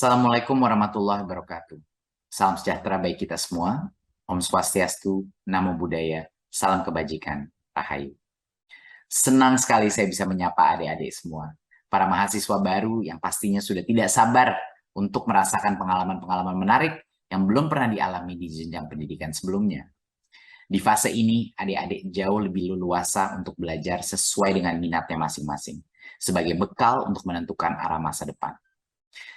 Assalamualaikum warahmatullahi wabarakatuh. Salam sejahtera bagi kita semua. Om Swastiastu, Namo Buddhaya, salam kebajikan, Rahayu. Senang sekali saya bisa menyapa adik-adik semua. Para mahasiswa baru yang pastinya sudah tidak sabar untuk merasakan pengalaman-pengalaman menarik yang belum pernah dialami di jenjang pendidikan sebelumnya. Di fase ini, adik-adik jauh lebih leluasa untuk belajar sesuai dengan minatnya masing-masing, sebagai bekal untuk menentukan arah masa depan.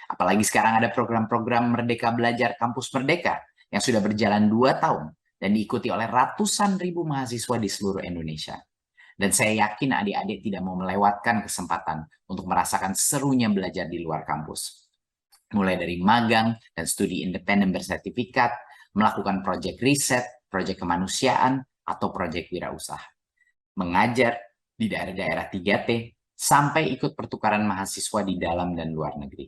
Apalagi sekarang ada program-program Merdeka Belajar Kampus Merdeka yang sudah berjalan 2 tahun dan diikuti oleh ratusan ribu mahasiswa di seluruh Indonesia. Dan saya yakin adik-adik tidak mau melewatkan kesempatan untuk merasakan serunya belajar di luar kampus. Mulai dari magang dan studi independen bersertifikat, melakukan proyek riset, proyek kemanusiaan, atau proyek wirausaha. Mengajar di daerah-daerah 3T, sampai ikut pertukaran mahasiswa di dalam dan luar negeri.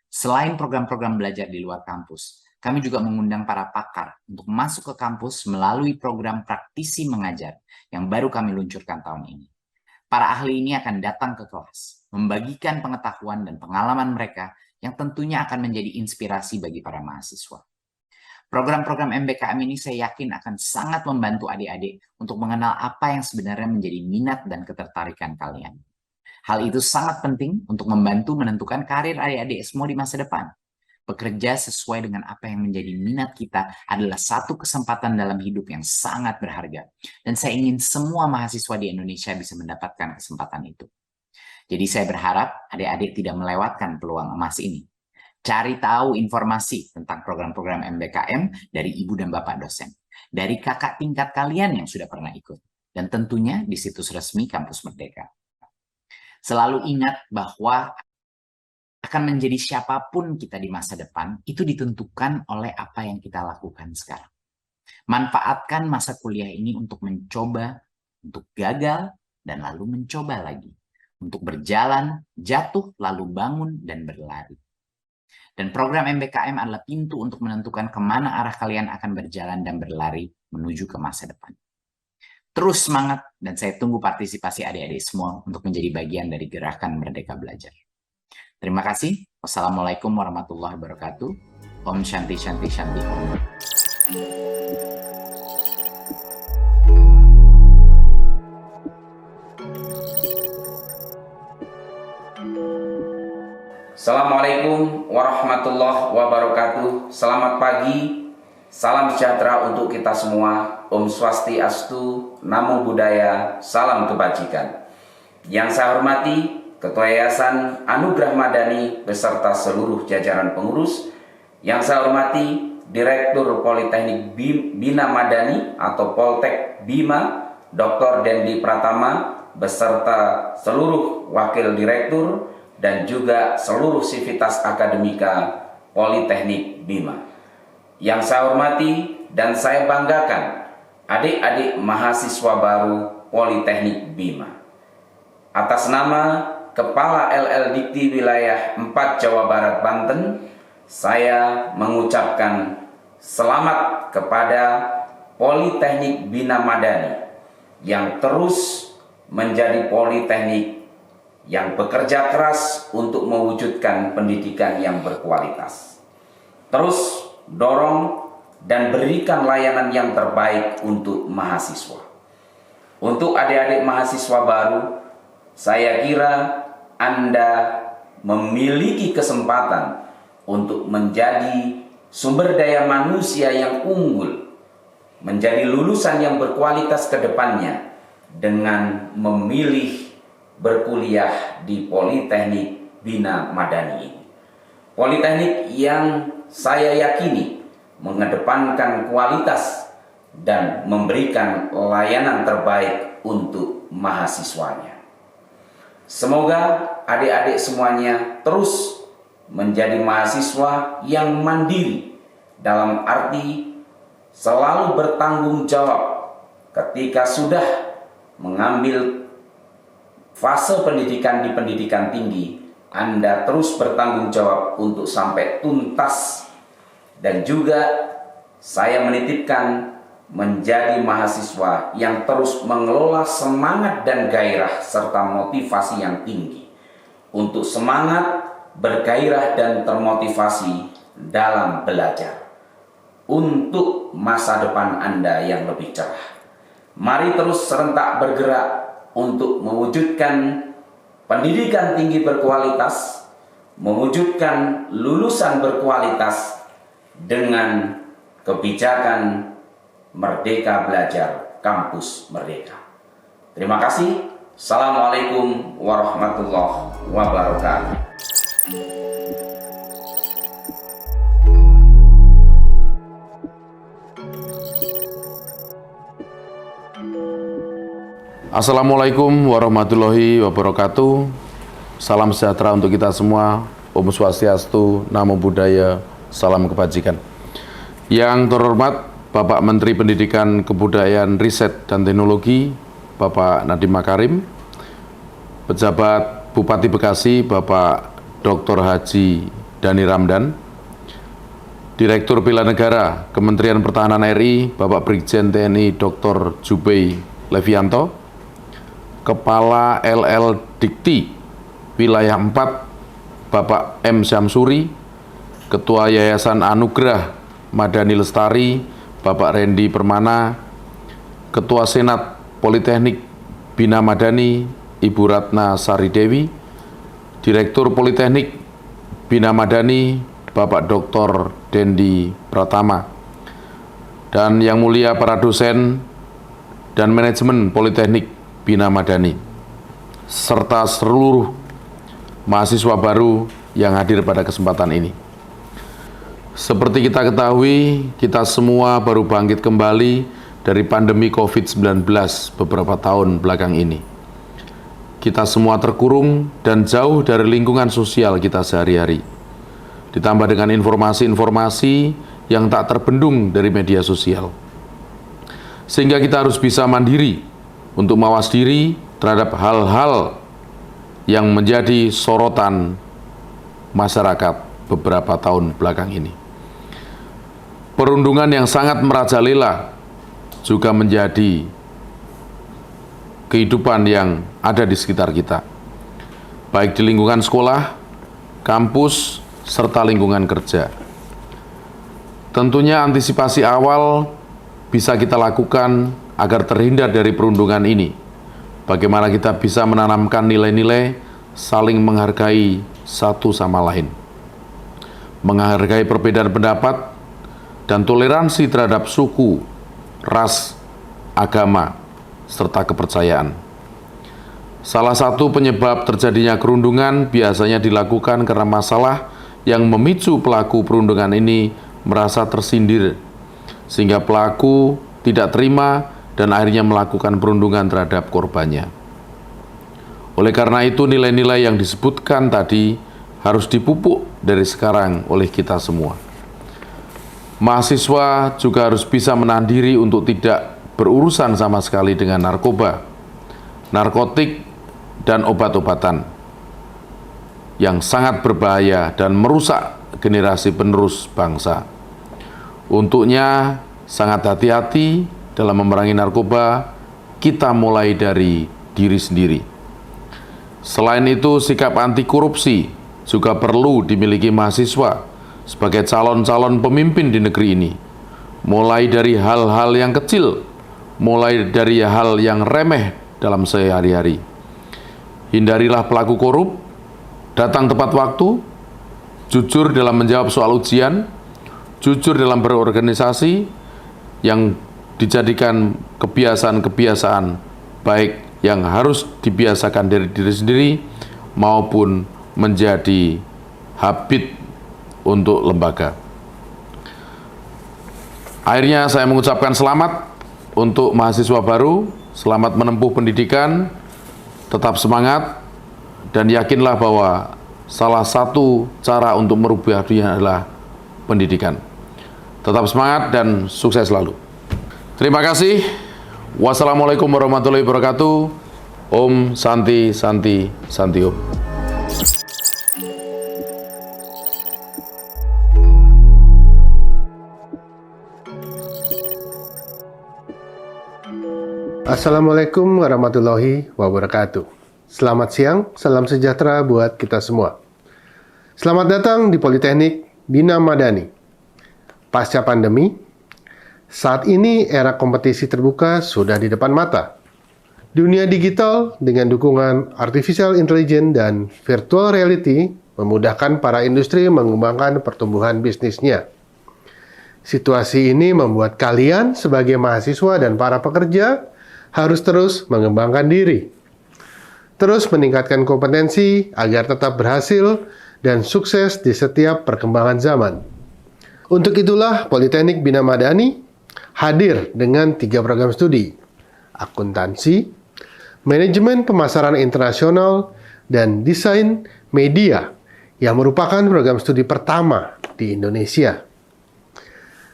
Selain program-program belajar di luar kampus, kami juga mengundang para pakar untuk masuk ke kampus melalui program praktisi mengajar yang baru kami luncurkan tahun ini. Para ahli ini akan datang ke kelas, membagikan pengetahuan dan pengalaman mereka yang tentunya akan menjadi inspirasi bagi para mahasiswa. Program-program MBKM ini saya yakin akan sangat membantu adik-adik untuk mengenal apa yang sebenarnya menjadi minat dan ketertarikan kalian. Hal itu sangat penting untuk membantu menentukan karir adik-adik semua di masa depan. Bekerja sesuai dengan apa yang menjadi minat kita adalah satu kesempatan dalam hidup yang sangat berharga. Dan saya ingin semua mahasiswa di Indonesia bisa mendapatkan kesempatan itu. Jadi saya berharap adik-adik tidak melewatkan peluang emas ini. Cari tahu informasi tentang program-program MBKM dari ibu dan bapak dosen. Dari kakak tingkat kalian yang sudah pernah ikut. Dan tentunya di situs resmi Kampus Merdeka. Selalu ingat bahwa akan menjadi siapapun kita di masa depan itu ditentukan oleh apa yang kita lakukan sekarang. Manfaatkan masa kuliah ini untuk mencoba, untuk gagal, dan lalu mencoba lagi. Untuk berjalan, jatuh, lalu bangun, dan berlari. Dan program MBKM adalah pintu untuk menentukan kemana arah kalian akan berjalan dan berlari menuju ke masa depan. Terus semangat, dan saya tunggu partisipasi adik-adik semua untuk menjadi bagian dari gerakan Merdeka Belajar. Terima kasih. Wassalamualaikum warahmatullahi wabarakatuh. Om Shanti Shanti Shanti Om. Assalamualaikum warahmatullahi wabarakatuh. Selamat pagi, salam sejahtera untuk kita semua. Om Swastiastu, Namo Buddhaya, salam kebajikan. Yang saya hormati Ketua Yayasan Anugerah Madani beserta seluruh jajaran pengurus. Yang saya hormati Direktur Politeknik Bina Madani atau Poltek Bima, Dr. Dendi Pratama beserta seluruh wakil direktur dan juga seluruh sivitas akademika Politeknik Bima. Yang saya hormati dan saya banggakan adik-adik mahasiswa baru Politeknik Bima. Atas nama Kepala LL Dikti Wilayah 4 Jawa Barat Banten, saya mengucapkan selamat kepada Politeknik Bina Madani yang terus menjadi politeknik yang bekerja keras untuk mewujudkan pendidikan yang berkualitas. Terus dorong dan berikan layanan yang terbaik untuk mahasiswa. Untuk adik-adik mahasiswa baru, saya kira Anda memiliki kesempatan untuk menjadi sumber daya manusia yang unggul, menjadi lulusan yang berkualitas ke depannya dengan memilih berkuliah di Politeknik Bina Madani ini. Politeknik yang saya yakini mengedepankan kualitas dan memberikan layanan terbaik untuk mahasiswanya. Semoga adik-adik semuanya terus menjadi mahasiswa yang mandiri dalam arti selalu bertanggung jawab ketika sudah mengambil fase pendidikan di pendidikan tinggi. Anda terus bertanggung jawab untuk sampai tuntas. Dan juga saya menitipkan menjadi mahasiswa yang terus mengelola semangat dan gairah serta motivasi yang tinggi untuk semangat bergairah dan termotivasi dalam belajar untuk masa depan Anda yang lebih cerah. Mari terus serentak bergerak untuk mewujudkan pendidikan tinggi berkualitas, mewujudkan lulusan berkualitas dengan kebijakan Merdeka Belajar Kampus Merdeka. Terima kasih. Assalamualaikum warahmatullahi wabarakatuh. Assalamualaikum warahmatullahi wabarakatuh. Salam sejahtera untuk kita semua. Om Swastiastu, Namo Buddhaya, salam kebajikan. Yang terhormat Bapak Menteri Pendidikan, Kebudayaan, Riset, dan Teknologi, Bapak Nadiem Makarim, Pejabat Bupati Bekasi, Bapak Dr. Haji Dhani Ramdan, Direktur Bela Negara, Kementerian Pertahanan RI, Bapak Brigjen TNI Dr. Jubei Levianto, Kepala LL Dikti Wilayah 4, Bapak M. Syamsuri, Ketua Yayasan Anugerah Madani Lestari, Bapak Randy Permana, Ketua Senat Politeknik Bina Madani, Ibu Ratna Sari Dewi, Direktur Politeknik Bina Madani, Bapak Dr. Dendi Pratama, dan yang mulia para dosen dan manajemen Politeknik Bina Madani, serta seluruh mahasiswa baru yang hadir pada kesempatan ini. Seperti kita ketahui, kita semua baru bangkit kembali dari pandemi COVID-19 beberapa tahun belakang ini. Kita semua terkurung dan jauh dari lingkungan sosial kita sehari-hari. Ditambah dengan informasi-informasi yang tak terbendung dari media sosial. Sehingga kita harus bisa mandiri untuk mawas diri terhadap hal-hal yang menjadi sorotan masyarakat beberapa tahun belakang ini. Perundungan yang sangat merajalela juga menjadi kehidupan yang ada di sekitar kita, baik di lingkungan sekolah, kampus, serta lingkungan kerja. Tentunya antisipasi awal bisa kita lakukan agar terhindar dari perundungan ini. Bagaimana kita bisa menanamkan nilai-nilai saling menghargai satu sama lain, menghargai perbedaan pendapat, dan toleransi terhadap suku, ras, agama, serta kepercayaan. Salah satu penyebab terjadinya kerundungan biasanya dilakukan karena masalah yang memicu pelaku perundungan ini merasa tersindir, sehingga pelaku tidak terima dan akhirnya melakukan perundungan terhadap korbannya. Oleh karena itu, nilai-nilai yang disebutkan tadi harus dipupuk dari sekarang oleh kita semua. Mahasiswa juga harus bisa menahan diri untuk tidak berurusan sama sekali dengan narkoba, narkotik, dan obat-obatan yang sangat berbahaya dan merusak generasi penerus bangsa. Untuknya, sangat hati-hati dalam memerangi narkoba, kita mulai dari diri sendiri. Selain itu, sikap anti korupsi juga perlu dimiliki mahasiswa sebagai calon-calon pemimpin di negeri ini. Mulai dari hal-hal yang kecil, mulai dari hal yang remeh dalam sehari-hari. Hindarilah pelaku korup, datang tepat waktu, jujur dalam menjawab soal ujian, jujur dalam berorganisasi, yang dijadikan kebiasaan-kebiasaan baik yang harus dibiasakan dari diri sendiri maupun menjadi habit untuk lembaga. Akhirnya saya mengucapkan selamat untuk mahasiswa baru, selamat menempuh pendidikan, tetap semangat, dan yakinlah bahwa salah satu cara untuk merubah dunia adalah pendidikan. Tetap semangat dan sukses selalu. Terima kasih. Wassalamualaikum warahmatullahi wabarakatuh. Om Santi Santi Santi Om. Assalamualaikum warahmatullahi wabarakatuh. Selamat siang, salam sejahtera buat kita semua. Selamat datang di Politeknik Bina Madani. Pasca pandemi, saat ini era kompetisi terbuka sudah di depan mata. Dunia digital dengan dukungan artificial intelligence dan virtual reality memudahkan para industri mengembangkan pertumbuhan bisnisnya. Situasi ini membuat kalian sebagai mahasiswa dan para pekerja harus terus mengembangkan diri. Terus meningkatkan kompetensi agar tetap berhasil dan sukses di setiap perkembangan zaman. Untuk itulah Politeknik Bina Madani hadir dengan 3 program studi: akuntansi, manajemen pemasaran internasional, dan desain media yang merupakan program studi pertama di Indonesia.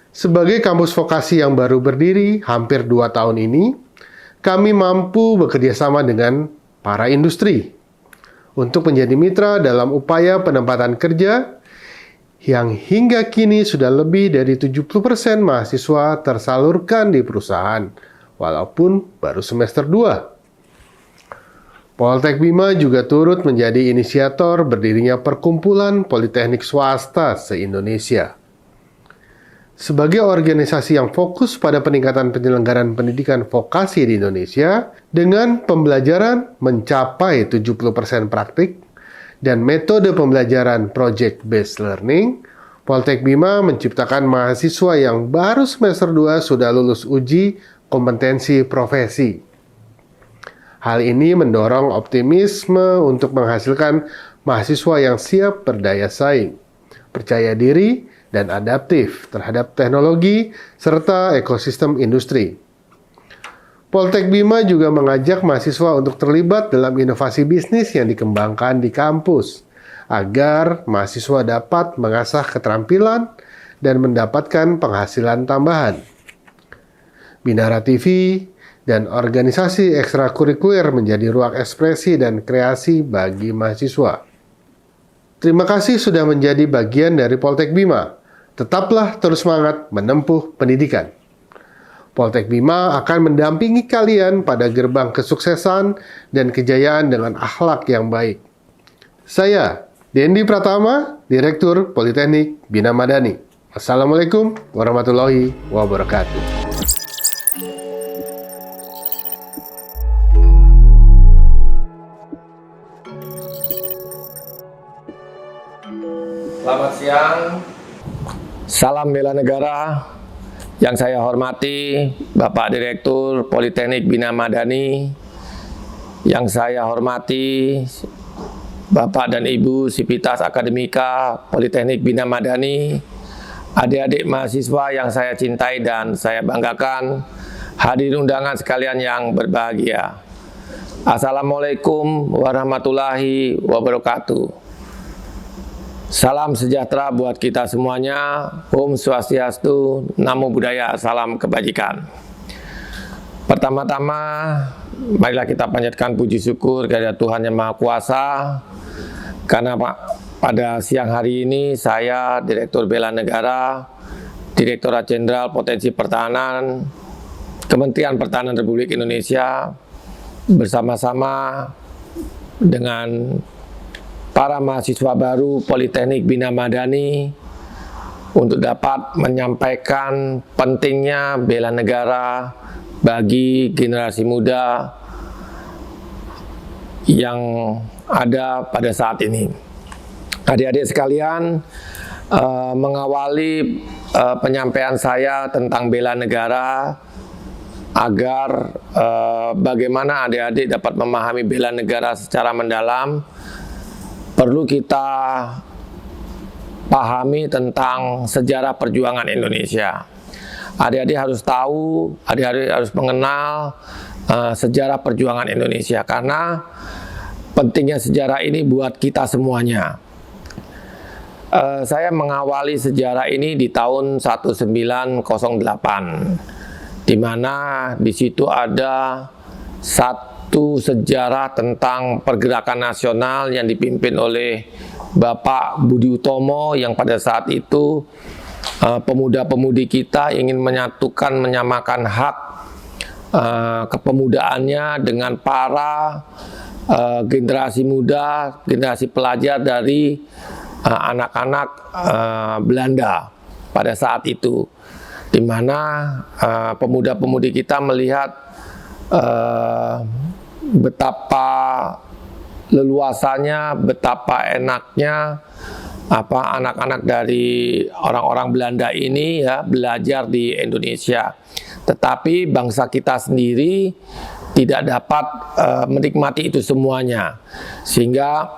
Sebagai kampus vokasi yang baru berdiri hampir 2 tahun ini, kami mampu bekerja sama dengan para industri untuk menjadi mitra dalam upaya penempatan kerja yang hingga kini sudah lebih dari 70% mahasiswa tersalurkan di perusahaan, walaupun baru semester 2. Poltek Bima juga turut menjadi inisiator berdirinya Perkumpulan Politeknik Swasta se-Indonesia. Sebagai organisasi yang fokus pada peningkatan penyelenggaraan pendidikan vokasi di Indonesia, dengan pembelajaran mencapai 70% praktik dan metode pembelajaran project-based learning, Poltek Bima menciptakan mahasiswa yang baru semester 2 sudah lulus uji kompetensi profesi. Hal ini mendorong optimisme untuk menghasilkan mahasiswa yang siap berdaya saing, percaya diri, dan adaptif terhadap teknologi serta ekosistem industri. Poltek Bima juga mengajak mahasiswa untuk terlibat dalam inovasi bisnis yang dikembangkan di kampus, agar mahasiswa dapat mengasah keterampilan dan mendapatkan penghasilan tambahan. Binara TV dan organisasi ekstrakurikuler menjadi ruang ekspresi dan kreasi bagi mahasiswa. Terima kasih sudah menjadi bagian dari Poltek Bima. Tetaplah terus semangat menempuh pendidikan. Poltek Bima akan mendampingi kalian pada gerbang kesuksesan dan kejayaan dengan akhlak yang baik. Saya, Dendi Pratama, Direktur Politeknik Bina Madani. Assalamualaikum warahmatullahi wabarakatuh. Selamat siang. Salam bela negara. Yang saya hormati Bapak Direktur Politeknik Bina Madani. Yang saya hormati Bapak dan Ibu Sivitas Akademika Politeknik Bina Madani. Adik-adik mahasiswa yang saya cintai dan saya banggakan, hadirin undangan sekalian yang berbahagia. Assalamualaikum warahmatullahi wabarakatuh. Salam sejahtera buat kita semuanya. Om Swastiastu, Namo Buddhaya, salam kebajikan. Pertama-tama, marilah kita panjatkan puji syukur kepada Tuhan Yang Maha Kuasa. Karena pada siang hari ini saya, Direktur Bela Negara, Direktorat Jenderal Potensi Pertahanan, Kementerian Pertahanan Republik Indonesia, bersama-sama dengan para mahasiswa baru Politeknik Bina Madani untuk dapat menyampaikan pentingnya bela negara bagi generasi muda yang ada pada saat ini. Adik-adik sekalian, mengawali penyampaian saya tentang bela negara agar bagaimana adik-adik dapat memahami bela negara secara mendalam, perlu kita pahami tentang sejarah perjuangan Indonesia. Adik-adik harus tahu, adik-adik harus mengenal sejarah perjuangan Indonesia, karena pentingnya sejarah ini buat kita semuanya. Saya mengawali sejarah ini di tahun 1908, di mana di situ ada satu sejarah tentang pergerakan nasional yang dipimpin oleh Bapak Budi Utomo, yang pada saat itu pemuda-pemudi kita ingin menyamakan hak kepemudaannya dengan para generasi muda, generasi pelajar dari anak-anak Belanda pada saat itu, di mana pemuda-pemudi kita melihat betapa leluasanya, betapa enaknya anak-anak dari orang-orang Belanda ini ya belajar di Indonesia. Tetapi bangsa kita sendiri tidak dapat menikmati itu semuanya, sehingga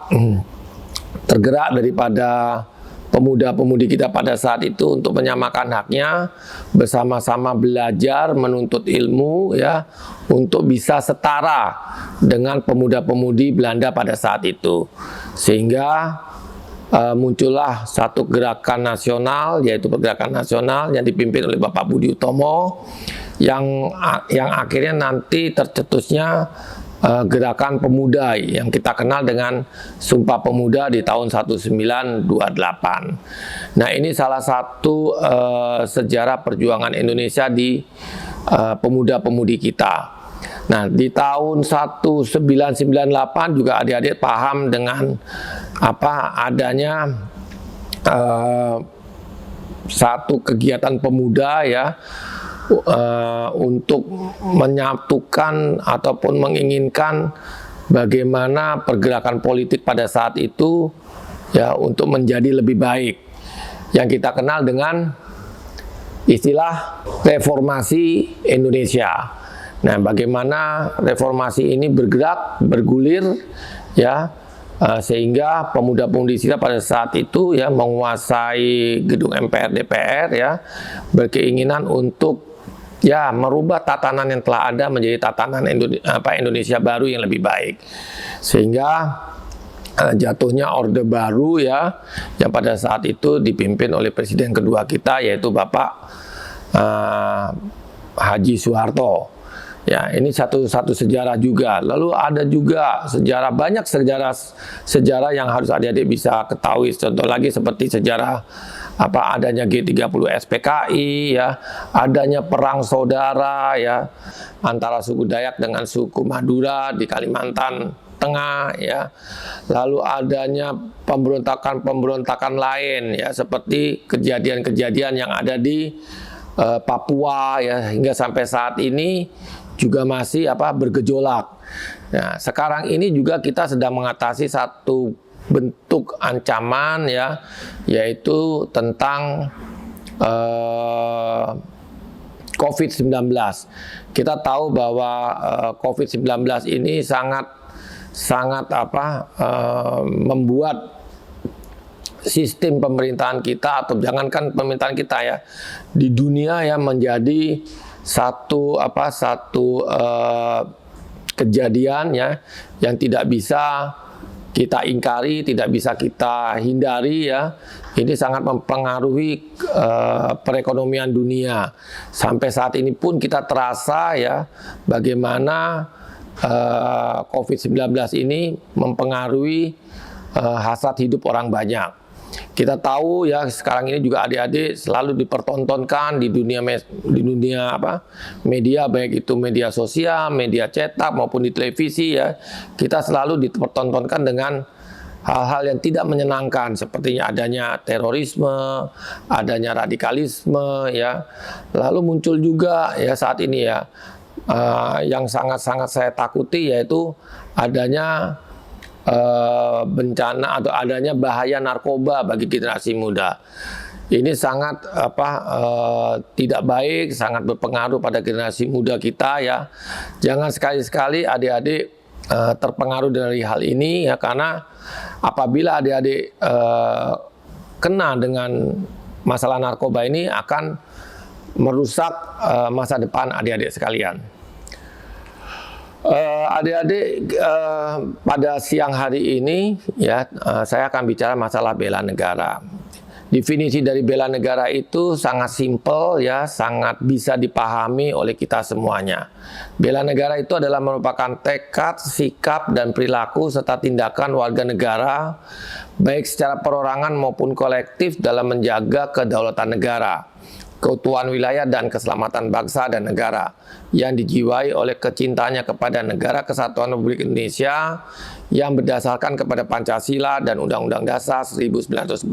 tergerak daripada pemuda-pemudi kita pada saat itu untuk menyamakan haknya, bersama-sama belajar, menuntut ilmu ya, untuk bisa setara dengan pemuda-pemudi Belanda pada saat itu. Sehingga muncullah satu gerakan nasional, yaitu pergerakan nasional yang dipimpin oleh Bapak Budi Utomo, yang akhirnya nanti tercetusnya gerakan pemuda yang kita kenal dengan Sumpah Pemuda di tahun 1928. Nah, ini salah satu sejarah perjuangan Indonesia di pemuda-pemudi kita. Nah, di tahun 1998 juga adik-adik paham dengan adanya satu kegiatan pemuda ya, untuk menyatukan ataupun menginginkan bagaimana pergerakan politik pada saat itu ya untuk menjadi lebih baik, yang kita kenal dengan istilah reformasi Indonesia. Nah, bagaimana reformasi ini bergulir ya, sehingga pemuda-pemudi kita pada saat itu ya menguasai gedung MPR DPR ya, berkeinginan untuk ya merubah tatanan yang telah ada menjadi tatanan Indonesia baru yang lebih baik, sehingga jatuhnya Orde Baru ya, yang pada saat itu dipimpin oleh Presiden kedua kita, yaitu Bapak Haji Soeharto. Ya, ini satu sejarah juga. Lalu ada juga banyak sejarah yang harus adik-adik bisa ketahui. Contoh lagi seperti sejarah adanya G30 SPKI ya, adanya perang saudara ya antara suku Dayak dengan suku Madura di Kalimantan Tengah ya. Lalu adanya pemberontakan lain ya, seperti kejadian-kejadian yang ada di Papua ya, hingga sampai saat ini juga masih bergejolak. Nah, sekarang ini juga kita sedang mengatasi satu bentuk ancaman ya, yaitu tentang COVID-19. Kita tahu bahwa COVID-19 ini sangat membuat sistem pemerintahan kita, atau jangankan pemerintahan kita ya, di dunia ya menjadi satu kejadian ya yang tidak bisa kita ingkari, tidak bisa kita hindari ya. Ini sangat mempengaruhi perekonomian dunia. Sampai saat ini pun kita terasa ya bagaimana COVID-19 ini mempengaruhi hasrat hidup orang banyak. Kita tahu ya sekarang ini juga adik-adik selalu dipertontonkan di dunia media, baik itu media sosial, media cetak maupun di televisi ya. Kita selalu dipertontonkan dengan hal-hal yang tidak menyenangkan, seperti adanya terorisme, adanya radikalisme ya. Lalu muncul juga ya saat ini ya yang sangat-sangat saya takuti, yaitu adanya bencana atau adanya bahaya narkoba bagi generasi muda. Ini sangat tidak baik, sangat berpengaruh pada generasi muda kita ya. Jangan sekali-sekali adik-adik terpengaruh dari hal ini ya, karena apabila adik-adik kena dengan masalah narkoba ini akan merusak masa depan adik-adik sekalian. Adik-adik, pada siang hari ini ya saya akan bicara masalah bela negara. Definisi dari bela negara itu sangat simpel ya, sangat bisa dipahami oleh kita semuanya. Bela negara itu adalah merupakan tekad, sikap, dan perilaku serta tindakan warga negara baik secara perorangan maupun kolektif dalam menjaga kedaulatan negara, keutuhan wilayah dan keselamatan bangsa dan negara yang dijiwai oleh kecintanya kepada negara kesatuan Republik Indonesia yang berdasarkan kepada Pancasila dan Undang-Undang Dasar 1945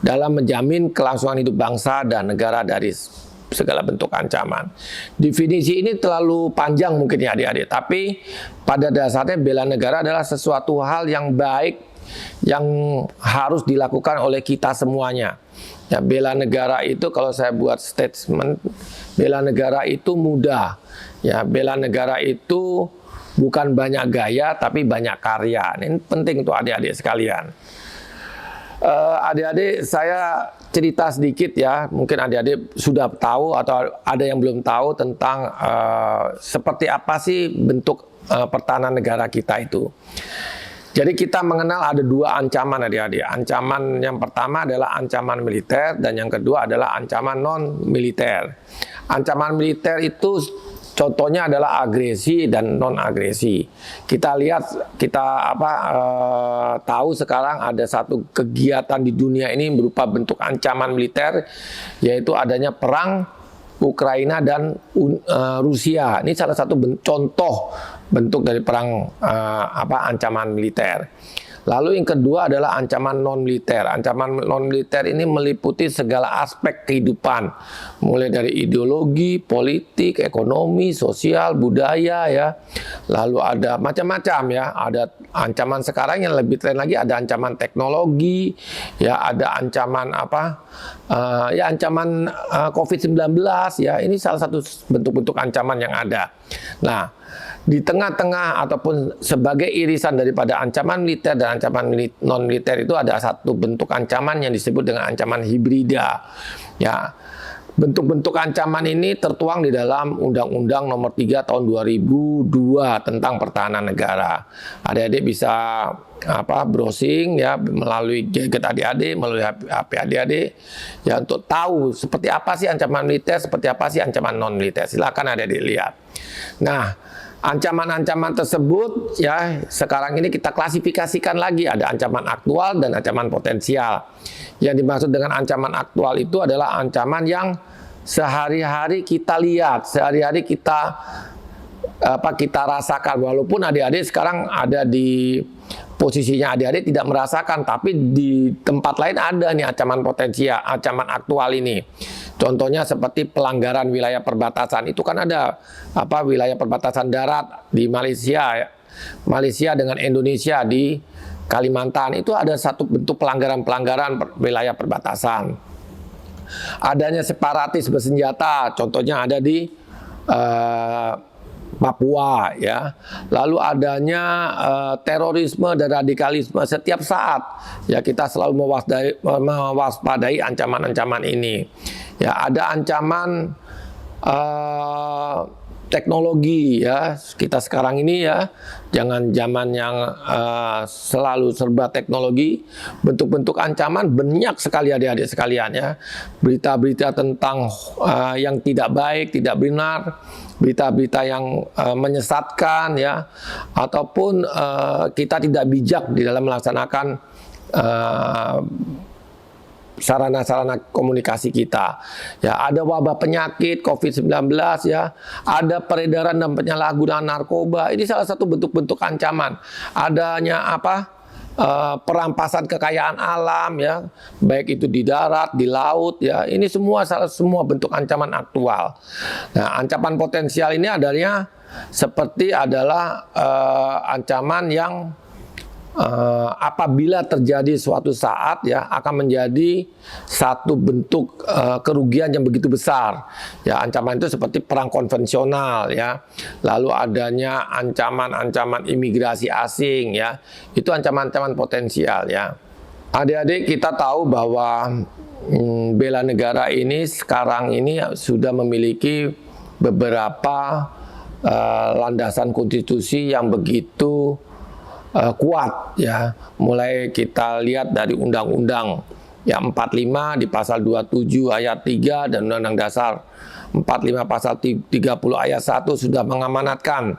dalam menjamin kelangsungan hidup bangsa dan negara dari segala bentuk ancaman. Definisi ini terlalu panjang mungkin ya adik-adik, tapi pada dasarnya bela negara adalah sesuatu hal yang baik yang harus dilakukan oleh kita semuanya. Ya, bela negara itu kalau saya buat statement, bela negara itu mudah. Ya, bela negara itu bukan banyak gaya tapi banyak karya. Ini penting untuk adik-adik sekalian. Adik-adik saya cerita sedikit ya, mungkin adik-adik sudah tahu atau ada yang belum tahu tentang seperti apa sih bentuk pertahanan negara kita itu. Jadi kita mengenal ada dua ancaman adik-adik. Ancaman yang pertama adalah ancaman militer dan yang kedua adalah ancaman non-militer. Ancaman militer itu contohnya adalah agresi dan non-agresi. Kita lihat, kita tahu sekarang ada satu kegiatan di dunia ini berupa bentuk ancaman militer, yaitu adanya perang Ukraina dan Rusia. Ini salah satu contoh bentuk dari perang ancaman militer. Lalu yang kedua adalah ancaman non-militer. Ancaman non-militer ini meliputi segala aspek kehidupan, mulai dari ideologi, politik, ekonomi, sosial, budaya ya. Lalu ada macam-macam ya. Ada ancaman sekarang yang lebih tren lagi, ada ancaman teknologi, ya ada ancaman ancaman COVID-19 ya. Ini salah satu bentuk-bentuk ancaman yang ada. Nah, di tengah-tengah ataupun sebagai irisan daripada ancaman militer dan ancaman non-militer itu ada satu bentuk ancaman yang disebut dengan ancaman hibrida. Ya, bentuk-bentuk ancaman ini tertuang di dalam Undang-Undang Nomor 3 Tahun 2002 tentang Pertahanan Negara. Adik-adik bisa browsing ya melalui gadget adik-adik, melalui HP adik-adik ya untuk tahu seperti apa sih ancaman militer, seperti apa sih ancaman non-militer. Silakan adik-adik lihat. Nah, ancaman-ancaman tersebut ya sekarang ini kita klasifikasikan lagi, ada ancaman aktual dan ancaman potensial. Yang dimaksud dengan ancaman aktual itu adalah ancaman yang sehari-hari kita lihat, sehari-hari kita rasakan, walaupun adik-adik sekarang ada di posisinya adik-adik tidak merasakan, tapi di tempat lain ada nih ancaman potensial, ancaman aktual ini. Contohnya seperti pelanggaran wilayah perbatasan, itu kan ada wilayah perbatasan darat di Malaysia, Malaysia dengan Indonesia di Kalimantan, itu ada satu bentuk pelanggaran wilayah perbatasan. Adanya separatis bersenjata, contohnya ada di Papua ya. Lalu adanya terorisme dan radikalisme setiap saat ya, kita selalu mewaspadai ancaman-ancaman ini. Ya, ada ancaman teknologi ya, kita sekarang ini ya, jangan zaman yang selalu serba teknologi. Bentuk-bentuk ancaman banyak sekali adik-adik sekalian ya. Berita-berita tentang yang tidak baik, tidak benar, berita-berita yang menyesatkan ya, ataupun kita tidak bijak di dalam melaksanakan sarana-sarana komunikasi kita. Ya, ada wabah penyakit COVID-19 ya, ada peredaran dan penyalahgunaan narkoba. Ini salah satu bentuk-bentuk ancaman. Adanya perampasan kekayaan alam ya, baik itu di darat, di laut ya. Ini semua bentuk ancaman aktual. Nah, ancaman potensial ini adalah ancaman yang apabila terjadi suatu saat ya akan menjadi satu bentuk kerugian yang begitu besar ya. Ancaman itu seperti perang konvensional ya, lalu adanya ancaman-ancaman imigrasi asing ya, itu ancaman-ancaman potensial ya. Adik-adik, kita tahu bahwa bela negara ini sekarang ini sudah memiliki beberapa landasan konstitusi yang begitu kuat ya. Mulai kita lihat dari undang-undang yang 45 di pasal 27 ayat 3 dan Undang-Undang Dasar 45 pasal 30 ayat 1 sudah mengamanatkan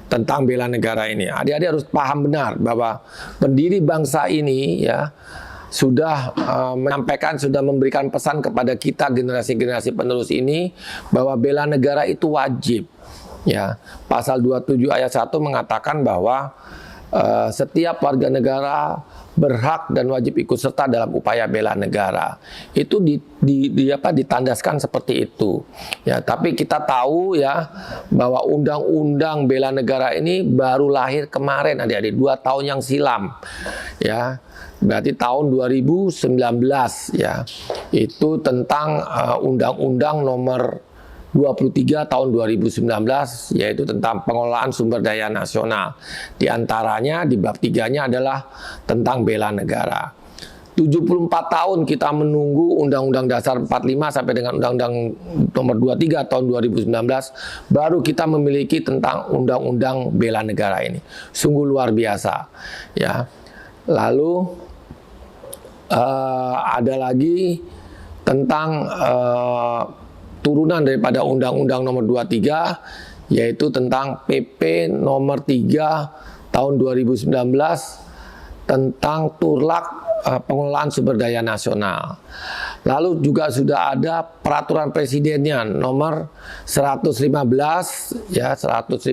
tentang bela negara ini. Adik-adik harus paham benar bahwa pendiri bangsa ini ya sudah menyampaikan, sudah memberikan pesan kepada kita generasi-generasi penerus ini bahwa bela negara itu wajib. Ya, pasal 27 ayat 1 mengatakan bahwa setiap warga negara berhak dan wajib ikut serta dalam upaya bela negara. Itu ditandaskan seperti itu. Ya, tapi kita tahu ya bahwa undang-undang bela negara ini baru lahir kemarin, adik-adik, 2 tahun yang silam. Ya. Berarti tahun 2019 ya. Itu tentang undang-undang nomor 23 tahun 2019, yaitu tentang pengelolaan sumber daya nasional. Di antaranya di bab 3-nya adalah tentang bela negara. 74 tahun kita menunggu Undang-Undang Dasar 45 sampai dengan Undang-Undang nomor 23 tahun 2019, baru kita memiliki tentang Undang-Undang bela negara ini. Sungguh luar biasa. Ya. Lalu ada lagi tentang turunan daripada Undang-Undang nomor 23, yaitu tentang PP nomor 3 tahun 2019 tentang turlak pengelolaan sumber daya nasional. Lalu juga sudah ada peraturan presidennya nomor 115 ya, 115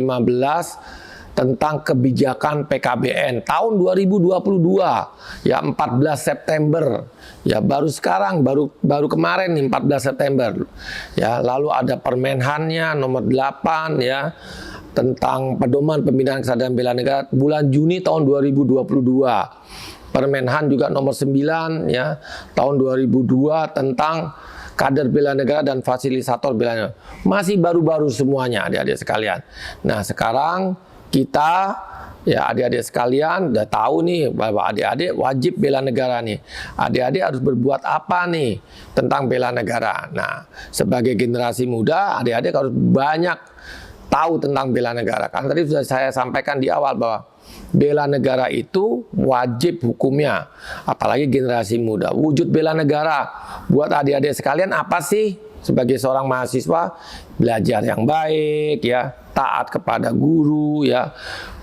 tentang kebijakan PKBN tahun 2022 ya, 14 September ya, baru sekarang, baru kemarin nih, 14 September ya. Lalu ada Permenhannya nomor 8 ya, tentang pedoman pembinaan kesadaran bela negara bulan Juni tahun 2022. Permenhan juga nomor 9 ya, tahun 2002 tentang kader bela negara dan fasilitator bela negara. Masih baru-baru semuanya, adik-adik sekalian. Nah, sekarang kita ya, adik-adik sekalian udah tahu nih bahwa adik-adik wajib bela negara nih. Adik-adik harus berbuat apa nih tentang bela negara. Nah, sebagai generasi muda, adik-adik harus banyak tahu tentang bela negara. Karena tadi sudah saya sampaikan di awal bahwa bela negara itu wajib hukumnya. Apalagi generasi muda. Wujud bela negara buat adik-adik sekalian apa sih? Sebagai seorang mahasiswa, belajar yang baik ya, taat kepada guru ya,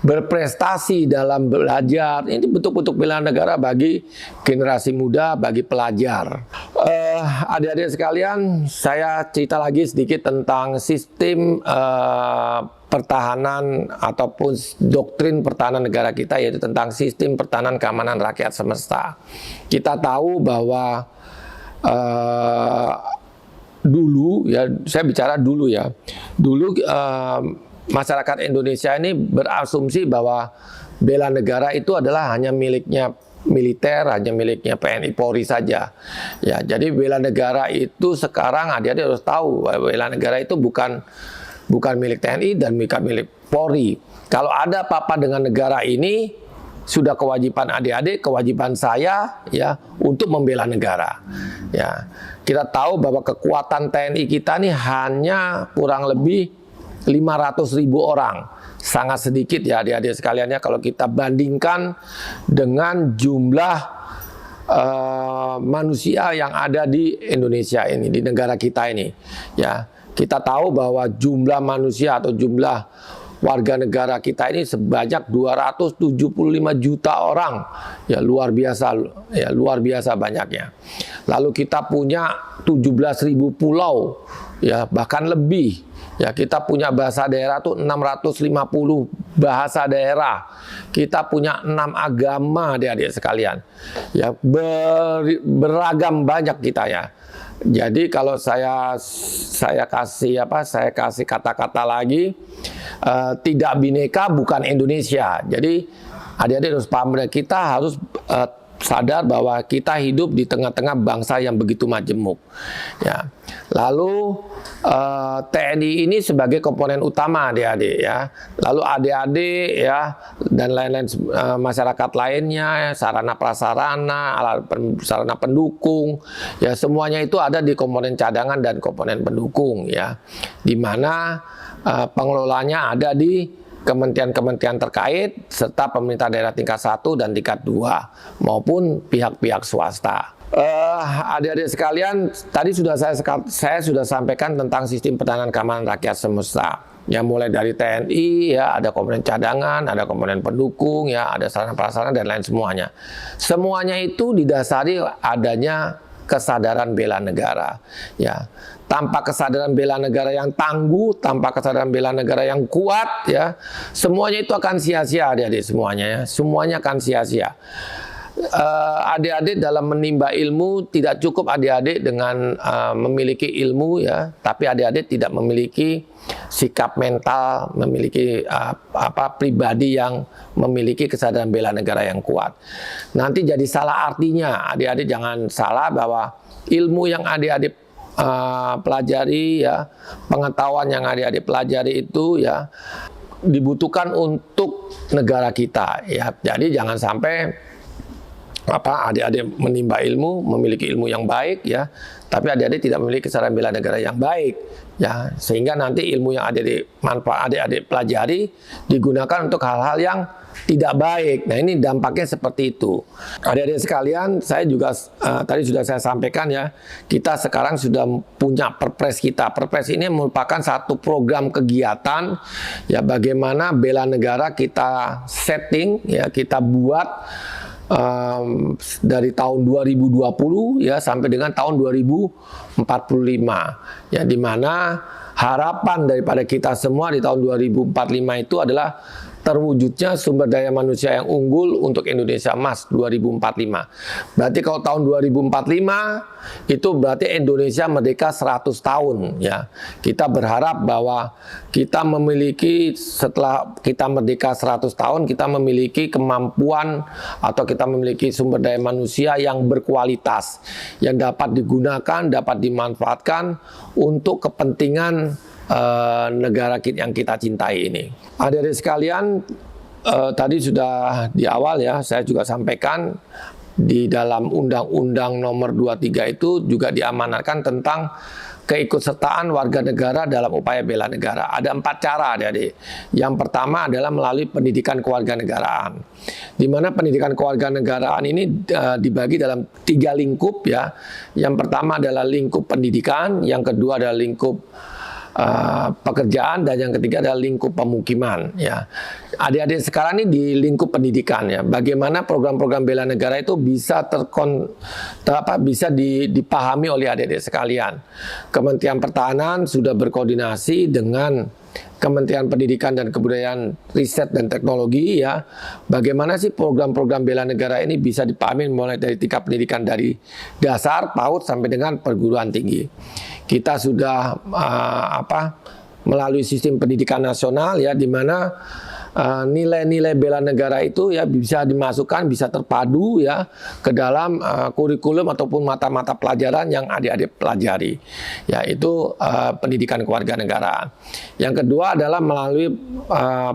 berprestasi dalam belajar. Ini bentuk-bentuk bela negara bagi generasi muda, bagi pelajar. Adik-adik sekalian, saya cerita lagi sedikit tentang sistem pertahanan ataupun doktrin pertahanan negara kita, yaitu tentang sistem pertahanan keamanan rakyat semesta. Kita tahu bahwa dulu ya, saya bicara dulu ya, dulu masyarakat Indonesia ini berasumsi bahwa bela negara itu adalah hanya miliknya militer, hanya miliknya TNI Polri saja. Ya, jadi bela negara itu sekarang adik-adik harus tahu bahwa bela negara itu bukan milik TNI dan bukan milik Polri. Kalau ada apa-apa dengan negara ini, sudah kewajiban adik-adik, kewajiban saya ya untuk membela negara. Ya, kita tahu bahwa kekuatan TNI kita nih hanya kurang lebih 500.000 orang. Sangat sedikit ya adik-adik sekaliannya kalau kita bandingkan dengan jumlah manusia yang ada di Indonesia ini, di negara kita ini. Ya, kita tahu bahwa jumlah manusia atau jumlah warga negara kita ini sebanyak 275 juta orang. Ya, luar biasa banyaknya. Lalu kita punya 17.000 pulau ya, bahkan lebih. Ya, kita punya bahasa daerah tuh 650 bahasa daerah. Kita punya 6 agama, adik-adik sekalian. Ya, beragam banyak kita ya. Jadi kalau saya kasih kata-kata lagi, tidak bineka bukan Indonesia. Jadi adik-adik harus paham, kita harus sadar bahwa kita hidup di tengah-tengah bangsa yang begitu majemuk. Ya. Lalu TNI ini sebagai komponen utama adik-adik ya. Lalu adik-adik ya dan lain-lain masyarakat lainnya, sarana prasarana, sarana pendukung, ya semuanya itu ada di komponen cadangan dan komponen pendukung ya. Di mana pengelolanya ada di kementerian-kementerian terkait serta pemerintah daerah tingkat 1 dan tingkat 2 maupun pihak-pihak swasta. Adik-adik sekalian, tadi sudah saya sudah sampaikan tentang sistem pertahanan keamanan rakyat semesta. Ya mulai dari TNI, ya ada komponen cadangan, ada komponen pendukung, ya ada sarana prasarana dan lain semuanya. Semuanya itu didasari adanya kesadaran bela negara. Ya, tanpa kesadaran bela negara yang tangguh, tanpa kesadaran bela negara yang kuat, ya semuanya itu akan sia-sia, adik-adik semuanya. Ya, semuanya akan sia-sia. Adik-adik dalam menimba ilmu tidak cukup adik-adik dengan memiliki ilmu, ya, tapi adik-adik tidak memiliki sikap mental, memiliki pribadi yang memiliki kesadaran bela negara yang kuat. Nanti jadi salah artinya. Adik-adik jangan salah bahwa ilmu yang adik-adik pelajari, ya, pengetahuan yang adik-adik pelajari itu, ya, dibutuhkan untuk negara kita, ya. Jadi jangan sampai adik-adik menimba ilmu, memiliki ilmu yang baik, ya, tapi adik-adik tidak memiliki kesadaran bela negara yang baik, ya, sehingga nanti ilmu yang adik-adik pelajari digunakan untuk hal-hal yang tidak baik. Nah, ini dampaknya seperti itu. Adik-adik sekalian, saya juga tadi sudah saya sampaikan, ya, kita sekarang sudah punya Perpres kita. Perpres ini merupakan satu program kegiatan, ya, bagaimana bela negara kita setting, ya, kita buat dari tahun 2020, ya, sampai dengan tahun 2045, ya, di mana harapan daripada kita semua di tahun 2045 itu adalah terwujudnya sumber daya manusia yang unggul untuk Indonesia Emas 2045. Berarti kalau tahun 2045 itu berarti Indonesia merdeka 100 tahun, ya. Kita berharap bahwa kita memiliki, setelah kita merdeka 100 tahun, kita memiliki kemampuan atau kita memiliki sumber daya manusia yang berkualitas, yang dapat digunakan, dapat dimanfaatkan untuk kepentingan negara yang kita cintai ini. Adik-adik sekalian, tadi sudah di awal, ya, saya juga sampaikan di dalam Undang-Undang Nomor 23 itu juga diamanatkan tentang keikutsertaan warga negara dalam upaya bela negara. Ada 4 cara, adik-adik. Yang pertama adalah melalui pendidikan kewarganegaraan, di mana pendidikan kewarganegaraan ini dibagi dalam 3 lingkup, ya. Yang pertama adalah lingkup pendidikan, yang kedua adalah lingkup pekerjaan, dan yang ketiga adalah lingkup pemukiman, ya. Adik-adik sekarang ini di lingkup pendidikan, ya. Bagaimana program-program bela negara itu bisa bisa dipahami oleh adik-adik sekalian. Kementerian Pertahanan sudah berkoordinasi dengan Kementerian Pendidikan dan Kebudayaan, Riset dan Teknologi, ya. Bagaimana sih program-program bela negara ini bisa dipahami mulai dari tingkat pendidikan dari dasar, PAUD sampai dengan perguruan tinggi. Kita sudah melalui sistem pendidikan nasional, ya, di mana nilai-nilai bela negara itu, ya, bisa dimasukkan, bisa terpadu, ya, ke dalam kurikulum ataupun mata-mata pelajaran yang adik-adik pelajari, yaitu pendidikan kewarganegaraan. Yang kedua adalah melalui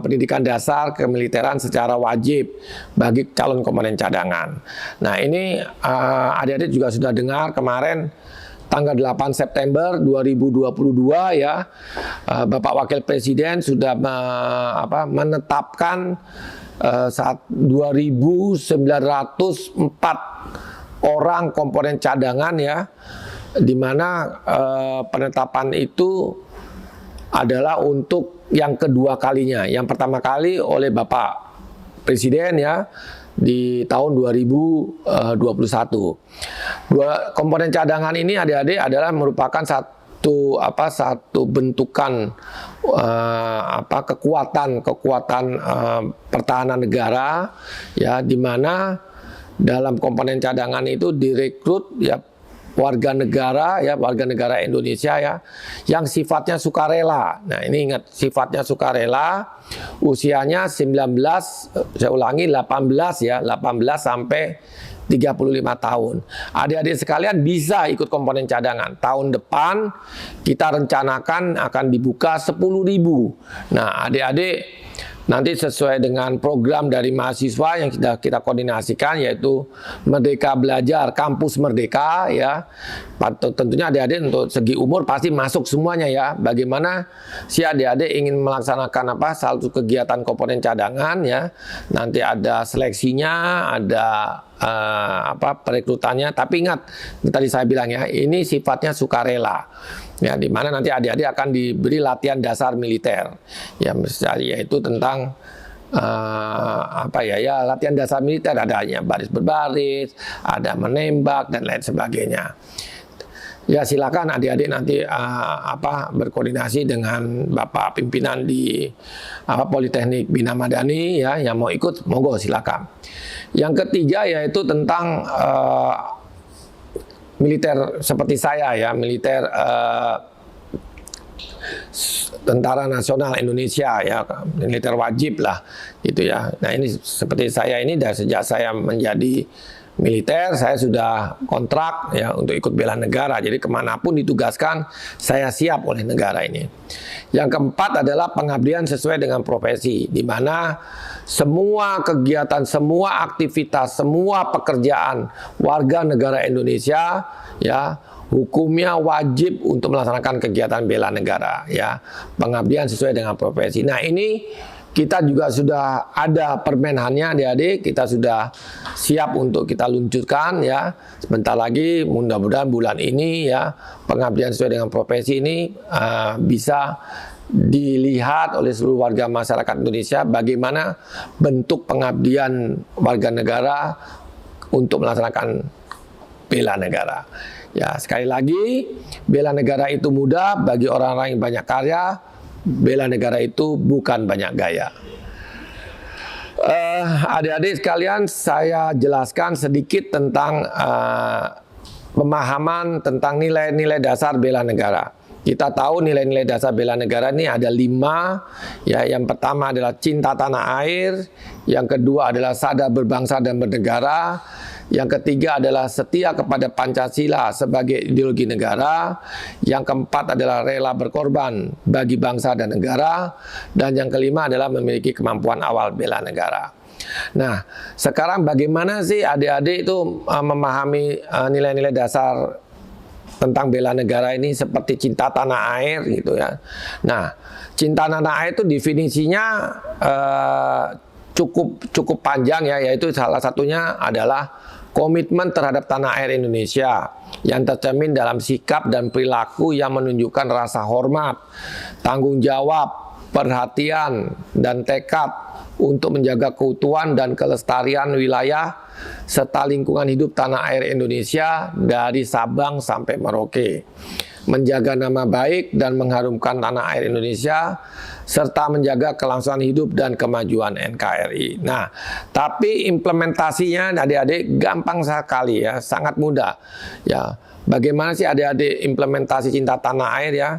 pendidikan dasar kemiliteran secara wajib bagi calon komandan cadangan. Nah, ini adik-adik juga sudah dengar kemarin tanggal 8 September 2022, ya, Bapak Wakil Presiden sudah menetapkan 2.904 orang komponen cadangan, ya, di mana penetapan itu adalah untuk yang kedua kalinya. Yang pertama kali oleh Bapak Presiden, ya, di tahun 2021. Komponen cadangan ini adik-adik adalah merupakan satu bentukan kekuatan pertahanan negara, ya, di mana dalam komponen cadangan itu direkrut, ya, warga negara Indonesia, ya, yang sifatnya sukarela. Nah, ini ingat, sifatnya sukarela, usianya 18 sampai 35 tahun. Adik-adik sekalian bisa ikut komponen cadangan. Tahun depan kita rencanakan akan dibuka 10.000. Nah, adik-adik nanti sesuai dengan program dari mahasiswa yang kita koordinasikan, yaitu Merdeka Belajar Kampus Merdeka, ya. Tentunya adik-adik untuk segi umur pasti masuk semuanya, ya. Bagaimana si adik-adik ingin melaksanakan satu kegiatan komponen cadangan, ya. Nanti ada seleksinya, ada perekrutannya. Tapi ingat, tadi saya bilang ya, ini sifatnya sukarela. Ya, di mana nanti adik-adik akan diberi latihan dasar militer. Ya, yaitu tentang latihan dasar militer, adanya baris berbaris, ada menembak dan lain sebagainya. Ya, silakan adik-adik nanti berkoordinasi dengan Bapak pimpinan di Politeknik Bina Madani ya, yang mau ikut monggo silakan. Yang ketiga yaitu tentang militer seperti saya ya, militer Tentara Nasional Indonesia ya, militer wajib lah gitu ya. Nah, ini seperti saya ini dari sejak saya menjadi militer, saya sudah kontrak ya untuk ikut bela negara. Jadi kemanapun ditugaskan, saya siap oleh negara ini. Yang keempat adalah pengabdian sesuai dengan profesi, di mana semua kegiatan, semua aktivitas, semua pekerjaan warga negara Indonesia ya, hukumnya wajib untuk melaksanakan kegiatan bela negara ya, pengabdian sesuai dengan profesi. Nah, ini kita juga sudah ada permenhannya adik-adik, kita sudah siap untuk kita luncurkan ya. Sebentar lagi mudah-mudahan bulan ini ya, pengabdian sesuai dengan profesi ini bisa dilihat oleh seluruh warga masyarakat Indonesia bagaimana bentuk pengabdian warga negara untuk melaksanakan bela negara. Ya, sekali lagi, bela negara itu mudah bagi orang-orang yang banyak karya. Bela negara itu bukan banyak gaya. Adik-adik sekalian, saya jelaskan sedikit tentang pemahaman tentang nilai-nilai dasar bela negara. Kita tahu nilai-nilai dasar bela negara ini ada 5. Ya, yang pertama adalah cinta tanah air, yang kedua adalah sadar berbangsa dan bernegara, yang ketiga adalah setia kepada Pancasila sebagai ideologi negara, yang keempat adalah rela berkorban bagi bangsa dan negara, dan yang kelima adalah memiliki kemampuan awal bela negara. Nah, sekarang bagaimana sih adik-adik itu memahami nilai-nilai dasar tentang bela negara ini seperti cinta tanah air gitu ya. Nah, cinta tanah air itu definisinya cukup panjang ya, yaitu salah satunya adalah komitmen terhadap tanah air Indonesia yang tercermin dalam sikap dan perilaku yang menunjukkan rasa hormat, tanggung jawab, perhatian, dan tekad untuk menjaga keutuhan dan kelestarian wilayah serta lingkungan hidup tanah air Indonesia dari Sabang sampai Merauke, menjaga nama baik dan mengharumkan tanah air Indonesia, serta menjaga kelangsungan hidup dan kemajuan NKRI. Nah, tapi implementasinya adik-adik gampang sekali ya, sangat mudah. Ya, bagaimana sih adik-adik implementasi cinta tanah air ya?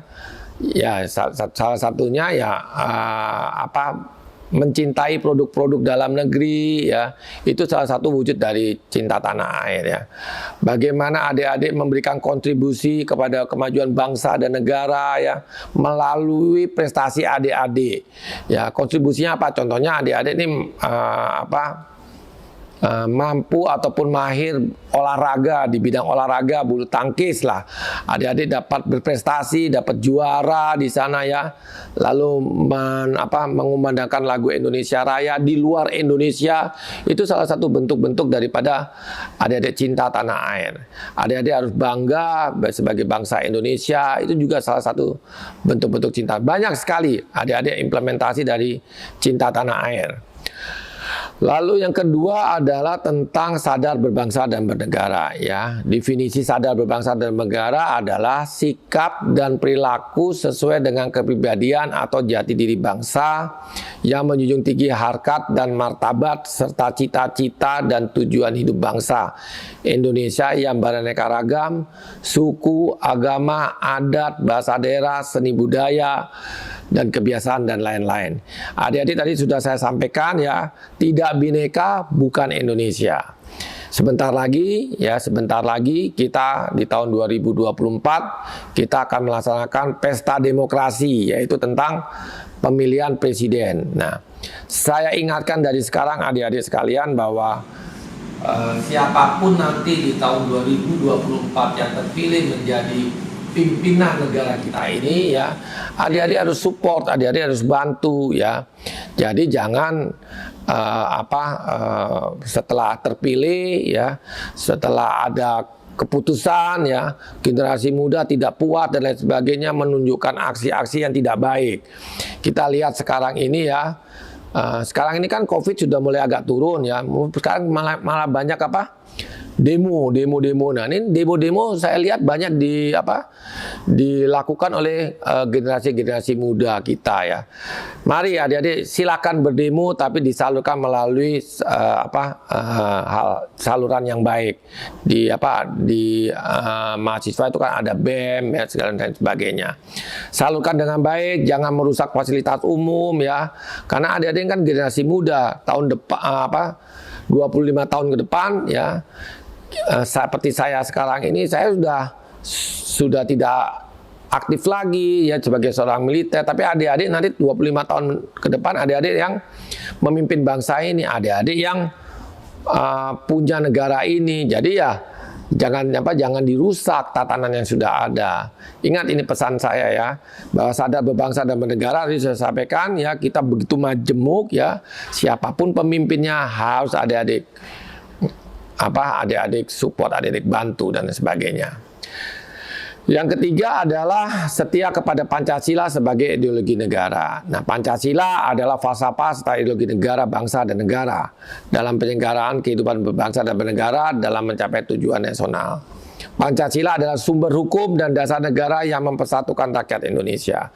Ya, salah satunya ya mencintai produk-produk dalam negeri ya, itu salah satu wujud dari cinta tanah air ya. Bagaimana adik-adik memberikan kontribusi kepada kemajuan bangsa dan negara ya melalui prestasi adik-adik ya. Kontribusinya apa? Contohnya adik-adik ini mampu ataupun mahir olahraga, di bidang olahraga bulu tangkis lah. Adik-adik dapat berprestasi, dapat juara di sana ya. Lalu mengumandangkan lagu Indonesia Raya di luar Indonesia. Itu salah satu bentuk-bentuk daripada adik-adik cinta tanah air. Adik-adik harus bangga sebagai bangsa Indonesia. Itu juga salah satu bentuk-bentuk cinta. Banyak sekali adik-adik implementasi dari cinta tanah air. Lalu yang kedua adalah tentang sadar berbangsa dan bernegara ya. Definisi sadar berbangsa dan bernegara adalah sikap dan perilaku sesuai dengan kepribadian atau jati diri bangsa yang menjunjung tinggi harkat dan martabat serta cita-cita dan tujuan hidup bangsa Indonesia yang beraneka ragam, suku, agama, adat, bahasa daerah, seni budaya, dan kebiasaan dan lain-lain. Adik-adik tadi sudah saya sampaikan ya, tidak bineka bukan Indonesia. Sebentar lagi kita di tahun 2024 kita akan melaksanakan pesta demokrasi, yaitu tentang pemilihan presiden. Nah, saya ingatkan dari sekarang adik-adik sekalian bahwa siapapun nanti di tahun 2024 yang terpilih menjadi pimpinan negara kita ini ya, adik-adik harus support, adik-adik harus bantu ya. Jadi jangan setelah terpilih ya, setelah ada keputusan ya, generasi muda tidak puas dan lain sebagainya, menunjukkan aksi-aksi yang tidak baik. Kita lihat sekarang ini ya, sekarang ini kan COVID sudah mulai agak turun ya, sekarang malah banyak demo. Nah, ini demo saya lihat banyak dilakukan oleh generasi muda kita ya. Mari adik-adik silakan berdemo, tapi disalurkan melalui saluran yang baik. Di mahasiswa itu kan ada BEM ya, segala dan sebagainya. Salurkan dengan baik, jangan merusak fasilitas umum ya. Karena adik-adik kan generasi muda, tahun depan 25 tahun ke depan ya. Seperti saya sekarang ini, saya sudah tidak aktif lagi ya sebagai seorang militer, tapi adik-adik nanti 25 tahun ke depan, adik-adik yang memimpin bangsa ini, adik-adik yang punya negara ini. Jadi ya jangan dirusak tatanan yang sudah ada. Ingat, ini pesan saya ya, bahwa sadar berbangsa dan bernegara. Tadi saya sampaikan ya, kita begitu majemuk ya, siapapun pemimpinnya harus adik-adik support, adik-adik bantu dan sebagainya. Yang ketiga adalah setia kepada Pancasila sebagai ideologi negara. Nah, Pancasila adalah falsafah serta ideologi negara, bangsa dan negara dalam penyelenggaraan kehidupan berbangsa dan bernegara dalam mencapai tujuan nasional. Pancasila adalah sumber hukum dan dasar negara yang mempersatukan rakyat Indonesia.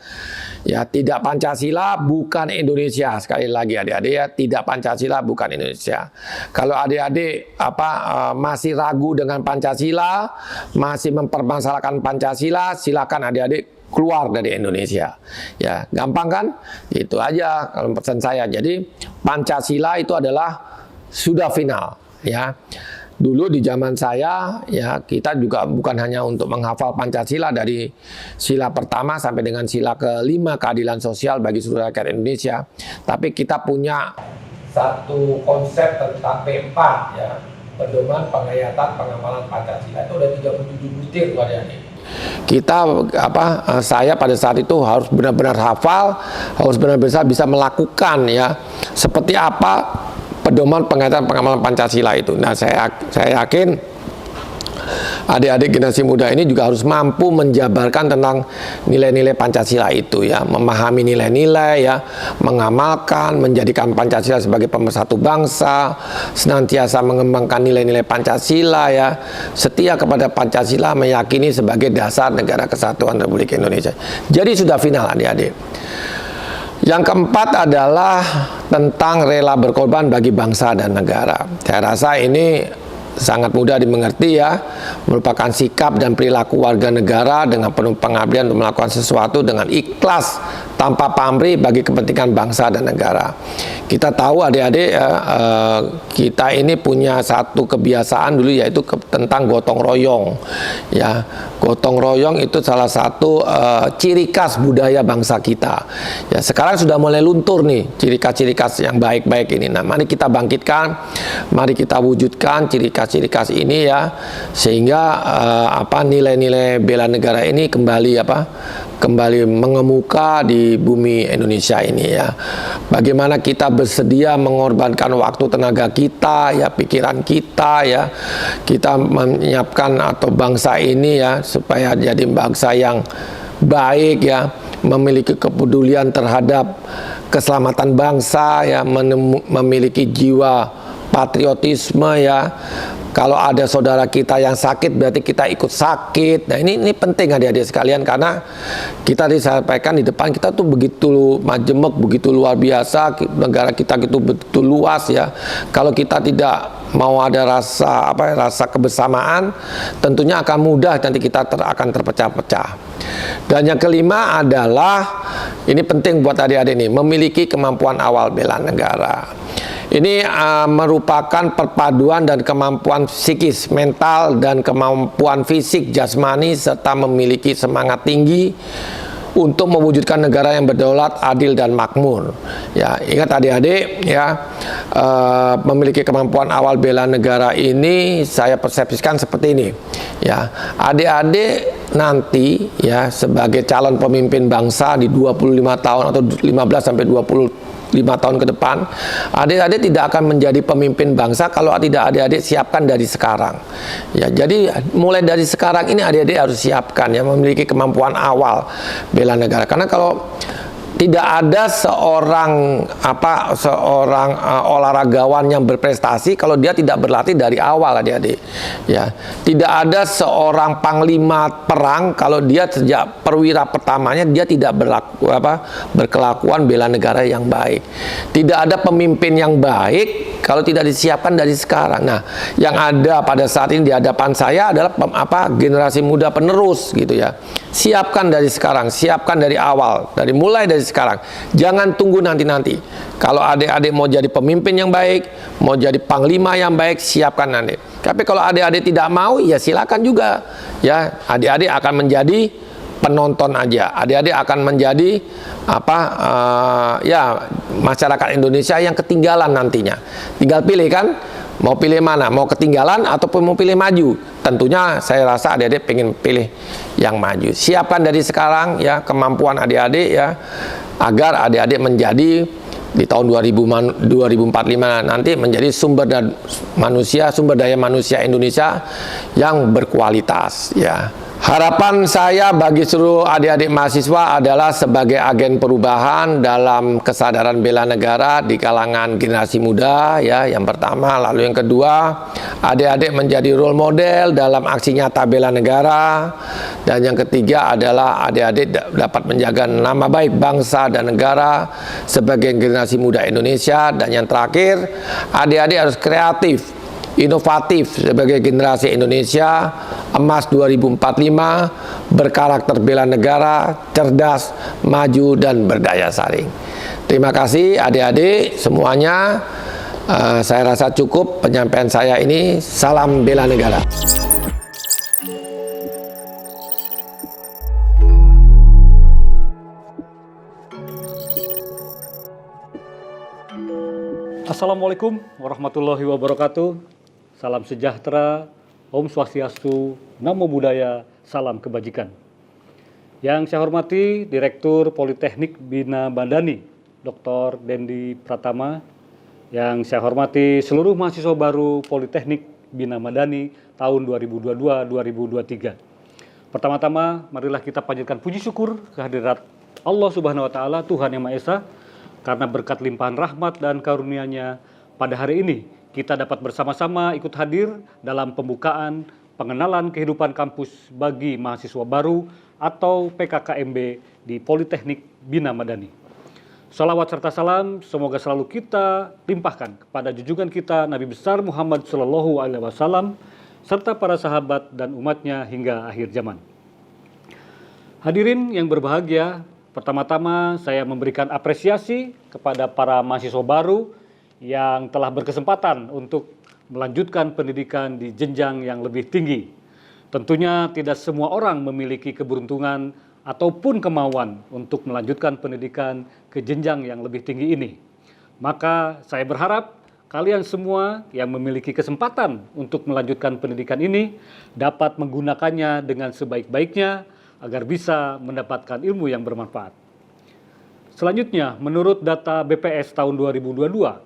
Ya, tidak Pancasila bukan Indonesia. Sekali lagi adik-adik ya, tidak Pancasila bukan Indonesia. Kalau adik-adik masih ragu dengan Pancasila, masih mempermasalahkan Pancasila, silakan adik-adik keluar dari Indonesia. Ya, gampang kan? Itu aja kalau pesan saya. Jadi Pancasila itu adalah sudah final ya. Dulu di zaman saya ya, kita juga bukan hanya untuk menghafal Pancasila dari sila pertama sampai dengan sila kelima, keadilan sosial bagi seluruh rakyat Indonesia, tapi kita punya satu konsep tentang P4 ya, pedoman penghayatan pengamalan Pancasila. Itu ada 37 butir tuh adik-adik. Kita saya pada saat itu harus benar-benar hafal, harus benar-benar bisa melakukan ya, seperti apa pedoman penghayatan pengamalan Pancasila itu. Nah, saya yakin adik-adik generasi muda ini juga harus mampu menjabarkan tentang nilai-nilai Pancasila itu ya, memahami nilai-nilai ya, mengamalkan, menjadikan Pancasila sebagai pemersatu bangsa, senantiasa mengembangkan nilai-nilai Pancasila ya, setia kepada Pancasila, meyakini sebagai dasar negara kesatuan Republik Indonesia. Jadi sudah final adik-adik. Yang keempat adalah tentang rela berkorban bagi bangsa dan negara. Saya rasa ini sangat mudah dimengerti ya, merupakan sikap dan perilaku warga negara dengan penuh pengabdian untuk melakukan sesuatu dengan ikhlas tanpa pamrih bagi kepentingan bangsa dan negara. Kita tahu adik-adik kita ini punya satu kebiasaan dulu, yaitu tentang gotong royong ya. Gotong royong itu salah satu ciri khas budaya bangsa kita ya. Sekarang sudah mulai luntur nih ciri khas yang baik-baik ini. Nah, mari kita bangkitkan, mari kita wujudkan ciri khas ini ya, sehingga nilai-nilai bela negara ini kembali mengemuka di bumi Indonesia ini ya. Bagaimana kita bersedia mengorbankan waktu, tenaga kita ya, pikiran kita ya, kita menyiapkan atau bangsa ini ya supaya jadi bangsa yang baik ya, memiliki kepedulian terhadap keselamatan bangsa ya, memiliki jiwa patriotisme ya. Kalau ada saudara kita yang sakit, berarti kita ikut sakit. Nah, ini penting adik-adik sekalian, karena kita disampaikan di depan, kita tuh begitu majemuk, begitu luar biasa, negara kita gitu begitu luas ya. Kalau kita tidak mau ada rasa kebersamaan, tentunya akan mudah nanti kita akan terpecah-pecah. Dan yang kelima adalah, ini penting buat adik-adik ini, memiliki kemampuan awal bela negara. Ini merupakan perpaduan dan kemampuan psikis, mental, dan kemampuan fisik, jasmani, serta memiliki semangat tinggi untuk mewujudkan negara yang berdaulat, adil dan makmur. Ya, ingat adik-adik ya, memiliki kemampuan awal bela negara ini saya persepsikan seperti ini. Ya, adik-adik nanti ya sebagai calon pemimpin bangsa di 25 tahun atau 15 sampai 25 tahun ke depan, adik-adik tidak akan menjadi pemimpin bangsa kalau tidak adik-adik siapkan dari sekarang. Ya, jadi mulai dari sekarang ini adik-adik harus siapkan ya, memiliki kemampuan awal bela negara. Karena kalau tidak ada seorang olahragawan yang berprestasi kalau dia tidak berlatih dari awal, adik-adik. Ya, tidak ada seorang panglima perang kalau dia sejak perwira pertamanya dia tidak berkelakuan bela negara yang baik. Tidak ada pemimpin yang baik kalau tidak disiapkan dari sekarang. Nah, yang ada pada saat ini di hadapan saya adalah generasi muda penerus gitu ya. Siapkan dari sekarang, siapkan dari awal, mulai dari sekarang. Jangan tunggu nanti-nanti. Kalau adik-adik mau jadi pemimpin yang baik, mau jadi panglima yang baik, siapkan nanti. Tapi kalau adik-adik tidak mau, ya silakan juga. Ya, adik-adik akan menjadi penonton aja. Adik-adik akan menjadi masyarakat Indonesia yang ketinggalan nantinya. Tinggal pilih kan, mau pilih mana, mau ketinggalan ataupun mau pilih maju. Tentunya saya rasa adik-adik pengen pilih yang maju. Siapkan dari sekarang ya kemampuan adik-adik ya, agar adik-adik menjadi di tahun 2045 nanti menjadi sumber daya manusia Indonesia yang berkualitas ya. Harapan saya bagi seluruh adik-adik mahasiswa adalah sebagai agen perubahan dalam kesadaran bela negara di kalangan generasi muda ya, yang pertama. Lalu yang kedua, adik-adik menjadi role model dalam aksi nyata bela negara. Dan yang ketiga adalah adik-adik dapat menjaga nama baik bangsa dan negara sebagai generasi muda Indonesia. Dan yang terakhir, adik-adik harus kreatif, inovatif sebagai generasi Indonesia emas 2045, berkarakter bela negara, cerdas, maju, dan berdaya saing. Terima kasih adik-adik semuanya. Saya rasa cukup penyampaian saya ini. Salam bela negara. Assalamualaikum warahmatullahi wabarakatuh. Salam sejahtera, Om Swastiastu, Namo Buddhaya, salam kebajikan. Yang saya hormati Direktur Politeknik Bina Madani, Dr. Dendi Pratama. Yang saya hormati seluruh mahasiswa baru Politeknik Bina Madani tahun 2022-2023. Pertama-tama, marilah kita panjatkan puji syukur kehadirat Allah Subhanahu wa Ta'ala, Tuhan Yang Maha Esa, karena berkat limpahan rahmat dan karunia-Nya pada hari ini kita dapat bersama-sama ikut hadir dalam pembukaan pengenalan kehidupan kampus bagi mahasiswa baru atau PKKMB di Politeknik Bina Madani. Salawat serta salam semoga selalu kita limpahkan kepada junjungan kita Nabi besar Muhammad SAW serta para sahabat dan umatnya hingga akhir zaman. Hadirin yang berbahagia, pertama-tama saya memberikan apresiasi kepada para mahasiswa baru yang telah berkesempatan untuk melanjutkan pendidikan di jenjang yang lebih tinggi. Tentunya tidak semua orang memiliki keberuntungan ataupun kemauan untuk melanjutkan pendidikan ke jenjang yang lebih tinggi ini. Maka saya berharap kalian semua yang memiliki kesempatan untuk melanjutkan pendidikan ini dapat menggunakannya dengan sebaik-baiknya agar bisa mendapatkan ilmu yang bermanfaat. Selanjutnya, menurut data BPS tahun 2022,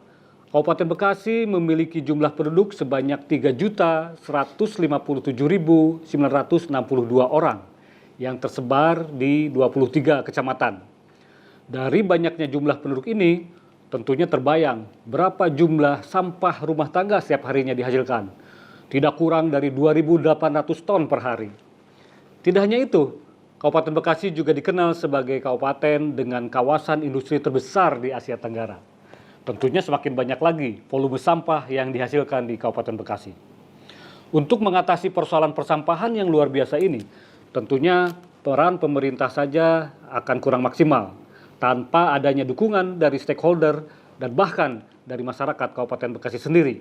Kabupaten Bekasi memiliki jumlah penduduk sebanyak 3.157.962 orang yang tersebar di 23 kecamatan. Dari banyaknya jumlah penduduk ini, tentunya terbayang berapa jumlah sampah rumah tangga setiap harinya dihasilkan. Tidak kurang dari 2.800 ton per hari. Tidak hanya itu, Kabupaten Bekasi juga dikenal sebagai kabupaten dengan kawasan industri terbesar di Asia Tenggara. Tentunya semakin banyak lagi volume sampah yang dihasilkan di Kabupaten Bekasi. Untuk mengatasi persoalan persampahan yang luar biasa ini, tentunya peran pemerintah saja akan kurang maksimal tanpa adanya dukungan dari stakeholder dan bahkan dari masyarakat Kabupaten Bekasi sendiri.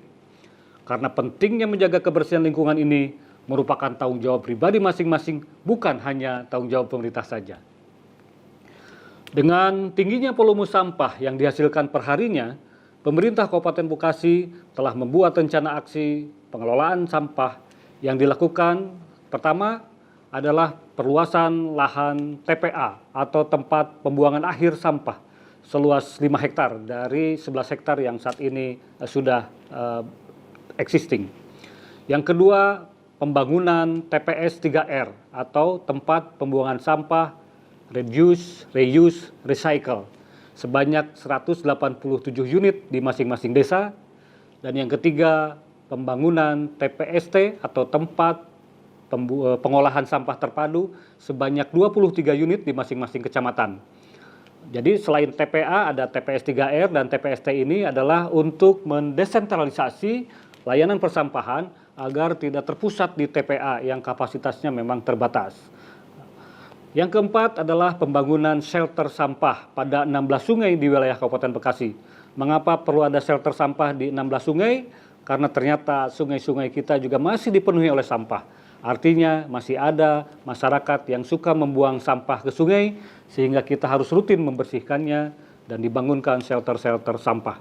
Karena pentingnya menjaga kebersihan lingkungan ini merupakan tanggung jawab pribadi masing-masing, bukan hanya tanggung jawab pemerintah saja. Dengan tingginya volume sampah yang dihasilkan perharinya, pemerintah Kabupaten Bekasi telah membuat rencana aksi pengelolaan sampah yang dilakukan. Pertama adalah perluasan lahan TPA atau tempat pembuangan akhir sampah seluas 5 hektar dari 11 hektar yang saat ini sudah existing. Yang kedua, pembangunan TPS 3R atau tempat pembuangan sampah reduce, reuse, recycle sebanyak 187 unit di masing-masing desa. Dan yang ketiga, pembangunan TPST atau tempat pengolahan sampah terpadu sebanyak 23 unit di masing-masing kecamatan. Jadi selain TPA ada TPS 3R dan TPST ini adalah untuk mendesentralisasi layanan persampahan agar tidak terpusat di TPA yang kapasitasnya memang terbatas. Yang keempat adalah pembangunan shelter sampah pada 16 sungai di wilayah Kabupaten Bekasi. Mengapa perlu ada shelter sampah di 16 sungai? Karena ternyata sungai-sungai kita juga masih dipenuhi oleh sampah. Artinya masih ada masyarakat yang suka membuang sampah ke sungai sehingga kita harus rutin membersihkannya dan dibangunkan shelter-shelter sampah.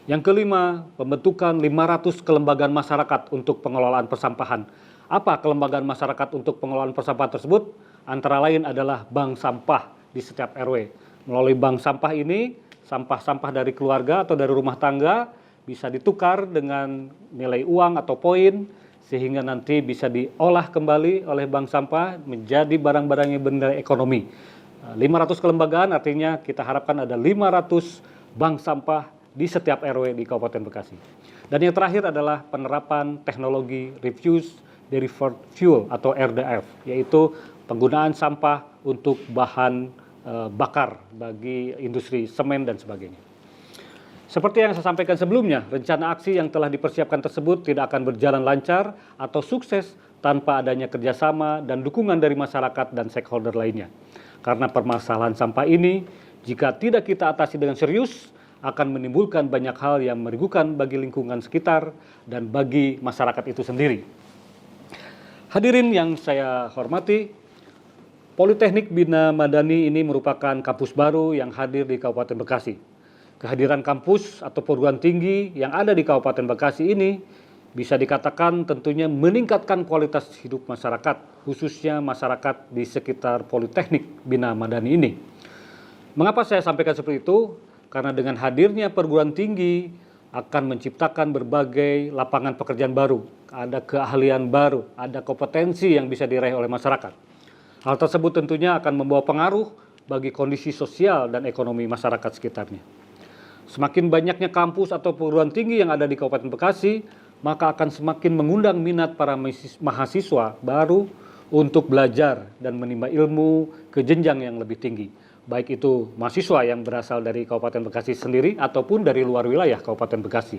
Yang kelima, pembentukan 500 kelembagaan masyarakat untuk pengelolaan persampahan. Apa kelembagaan masyarakat untuk pengelolaan persampahan tersebut? Antara lain adalah bank sampah di setiap RW. Melalui bank sampah ini, sampah-sampah dari keluarga atau dari rumah tangga bisa ditukar dengan nilai uang atau poin, sehingga nanti bisa diolah kembali oleh bank sampah menjadi barang-barang yang bernilai ekonomi. 500 kelembagaan artinya kita harapkan ada 500 bank sampah di setiap RW di Kabupaten Bekasi. Dan yang terakhir adalah penerapan teknologi refuse derived fuel atau RDF, yaitu penggunaan sampah untuk bahan bakar bagi industri semen dan sebagainya. Seperti yang saya sampaikan sebelumnya, rencana aksi yang telah dipersiapkan tersebut tidak akan berjalan lancar atau sukses tanpa adanya kerjasama dan dukungan dari masyarakat dan stakeholder lainnya. Karena permasalahan sampah ini, jika tidak kita atasi dengan serius, akan menimbulkan banyak hal yang merugikan bagi lingkungan sekitar dan bagi masyarakat itu sendiri. Hadirin yang saya hormati, Politeknik Bina Madani ini merupakan kampus baru yang hadir di Kabupaten Bekasi. Kehadiran kampus atau perguruan tinggi yang ada di Kabupaten Bekasi ini bisa dikatakan tentunya meningkatkan kualitas hidup masyarakat, khususnya masyarakat di sekitar Politeknik Bina Madani ini. Mengapa saya sampaikan seperti itu? Karena dengan hadirnya perguruan tinggi akan menciptakan berbagai lapangan pekerjaan baru, ada keahlian baru, ada kompetensi yang bisa diraih oleh masyarakat. Hal tersebut tentunya akan membawa pengaruh bagi kondisi sosial dan ekonomi masyarakat sekitarnya. Semakin banyaknya kampus atau perguruan tinggi yang ada di Kabupaten Bekasi, maka akan semakin mengundang minat para mahasiswa baru untuk belajar dan menimba ilmu ke jenjang yang lebih tinggi. Baik itu mahasiswa yang berasal dari Kabupaten Bekasi sendiri ataupun dari luar wilayah Kabupaten Bekasi.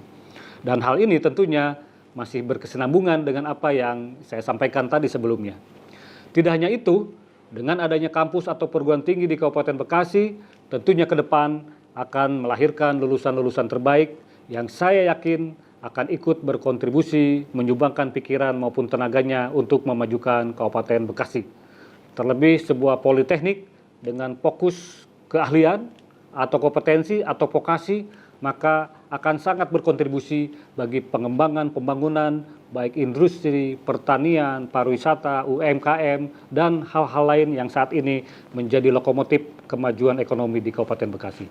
Dan hal ini tentunya masih berkesinambungan dengan apa yang saya sampaikan tadi sebelumnya. Tidak hanya itu, dengan adanya kampus atau perguruan tinggi di Kabupaten Bekasi, tentunya ke depan akan melahirkan lulusan-lulusan terbaik yang saya yakin akan ikut berkontribusi, menyumbangkan pikiran maupun tenaganya untuk memajukan Kabupaten Bekasi. Terlebih sebuah politeknik dengan fokus keahlian atau kompetensi atau vokasi, maka akan sangat berkontribusi bagi pengembangan pembangunan baik industri, pertanian, pariwisata, UMKM, dan hal-hal lain yang saat ini menjadi lokomotif kemajuan ekonomi di Kabupaten Bekasi.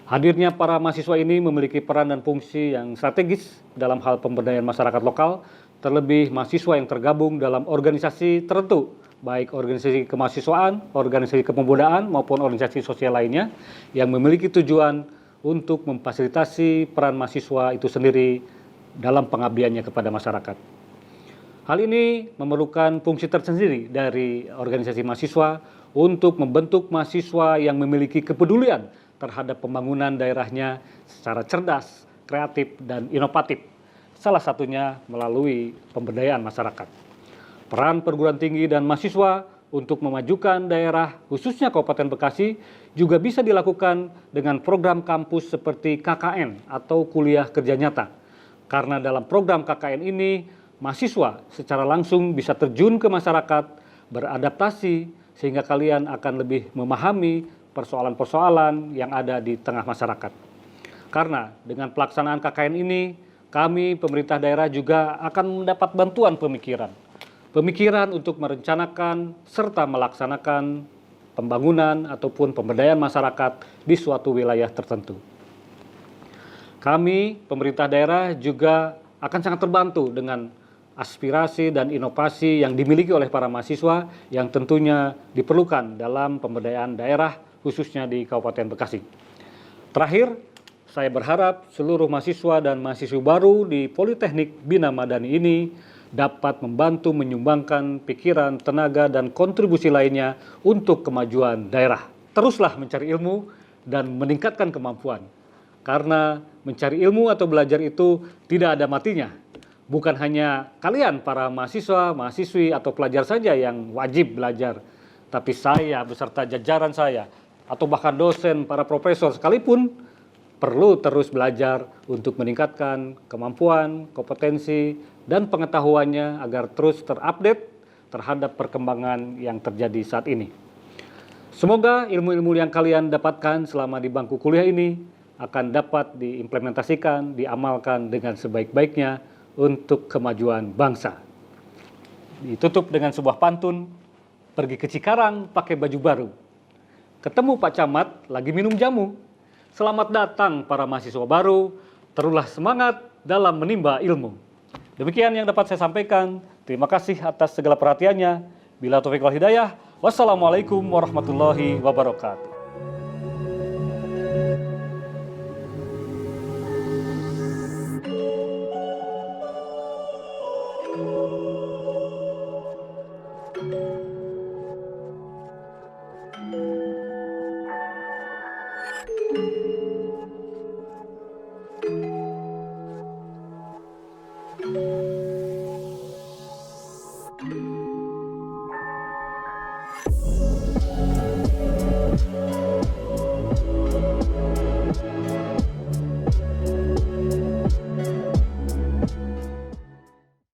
Hadirnya para mahasiswa ini memiliki peran dan fungsi yang strategis dalam hal pemberdayaan masyarakat lokal, terlebih mahasiswa yang tergabung dalam organisasi tertentu, baik organisasi kemahasiswaan, organisasi kepemudaan, maupun organisasi sosial lainnya, yang memiliki tujuan untuk memfasilitasi peran mahasiswa itu sendiri dalam pengabdiannya kepada masyarakat. Hal ini memerlukan fungsi tersendiri dari organisasi mahasiswa untuk membentuk mahasiswa yang memiliki kepedulian terhadap pembangunan daerahnya secara cerdas, kreatif, dan inovatif. Salah satunya melalui pemberdayaan masyarakat. Peran perguruan tinggi dan mahasiswa untuk memajukan daerah, khususnya Kabupaten Bekasi, juga bisa dilakukan dengan program kampus seperti KKN atau kuliah kerja nyata. Karena dalam program KKN ini, mahasiswa secara langsung bisa terjun ke masyarakat, beradaptasi, sehingga kalian akan lebih memahami persoalan-persoalan yang ada di tengah masyarakat. Karena dengan pelaksanaan KKN ini, kami pemerintah daerah juga akan mendapat bantuan pemikiran. Pemikiran untuk merencanakan serta melaksanakan pembangunan ataupun pemberdayaan masyarakat di suatu wilayah tertentu. Kami, pemerintah daerah, juga akan sangat terbantu dengan aspirasi dan inovasi yang dimiliki oleh para mahasiswa yang tentunya diperlukan dalam pemberdayaan daerah, khususnya di Kabupaten Bekasi. Terakhir, saya berharap seluruh mahasiswa dan mahasiswa baru di Politeknik Bina Madani ini dapat membantu menyumbangkan pikiran, tenaga, dan kontribusi lainnya untuk kemajuan daerah. Teruslah mencari ilmu dan meningkatkan kemampuan. Karena mencari ilmu atau belajar itu tidak ada matinya. Bukan hanya kalian para mahasiswa, mahasiswi, atau pelajar saja yang wajib belajar. Tapi saya beserta jajaran saya, atau bahkan dosen, para profesor sekalipun, perlu terus belajar untuk meningkatkan kemampuan, kompetensi, dan pengetahuannya agar terus terupdate terhadap perkembangan yang terjadi saat ini. Semoga ilmu-ilmu yang kalian dapatkan selama di bangku kuliah ini akan dapat diimplementasikan, diamalkan dengan sebaik-baiknya untuk kemajuan bangsa. Ditutup dengan sebuah pantun, pergi ke Cikarang pakai baju baru. Ketemu Pak Camat lagi minum jamu. Selamat datang para mahasiswa baru, teruslah semangat dalam menimba ilmu. Demikian yang dapat saya sampaikan. Terima kasih atas segala perhatiannya. Bila taufiq wal hidayah, wassalamualaikum warahmatullahi wabarakatuh.